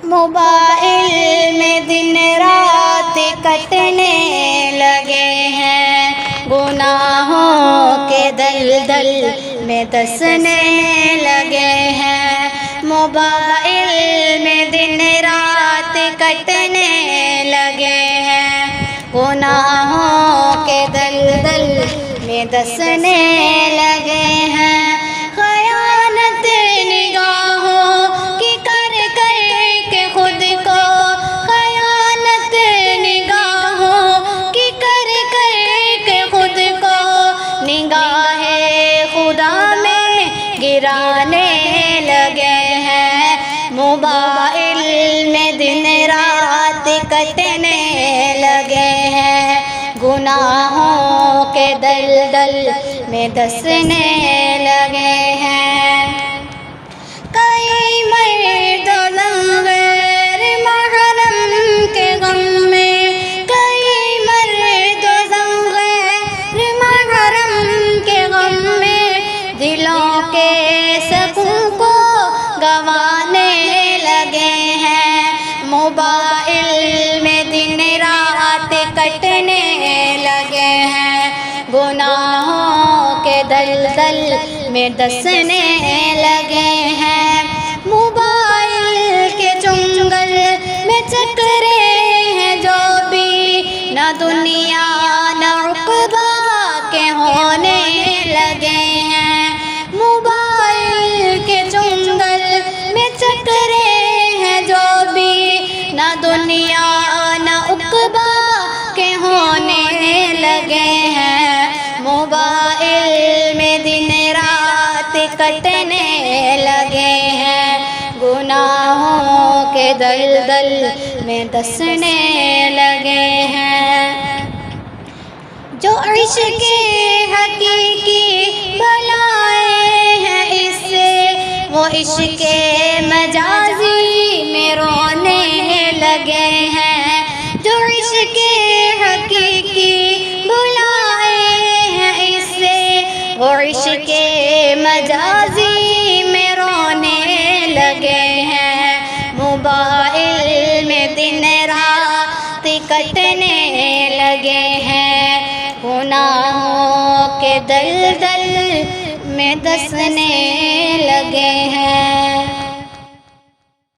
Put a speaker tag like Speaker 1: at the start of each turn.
Speaker 1: Mobile میں دن رات کٹنے لگے ہیں، گناہوں کے دلدل میں دسنے لگے ہیں، موبائل میں دن رات کٹنے لگے ہیں، گناہوں کے دلدل میں دسنے لگے ہیں، خیانت نگاہوں کی کر کر کے خود کو، خیانت نگاہوں کی کر کر کے خود کو نگاہ خدا میں گرانے لگے ہیں، موبائل میں دن رات کٹنے لگے ہیں، گناہوں کے دلدل میں دسنے لگے ہیں، کئی مرد غیر محرم کے غم میں، کئی مرد غیر محرم کے غم میں دلوں کے سکون کو گنوانے لگے ہیں، موبائل میں دن رات کٹنے لگے ہیں، گناہوں کے دلدل میں دسنے لگے ہیں، موبائل کے چنگل میں چکرے ہیں جو بھی نہ دنیا نہ عقبہ کے ہونے لگے ہیں، موبائل کے چنگل میں چکرے ہیں جو بھی نہ دنیا نہ عقبہ کے ہونے لگے ہیں، موبائل میں دن رات کٹنے لگے ہیں، گناہوں کے دلدل میں دسنے لگے ہیں، جو عشق حقیقی بلائے ہیں اس سے وہ عشق مجازی میں رونے لگے ہیں، جو عشق حقیقی بلائے ہیں اس سے وہ عشق مجازی میں رونے لگے ہیں، موبائل میں دن رات کٹنے لگے ہیں، گناہوں کے دلدل میں دسنے لگے ہیں۔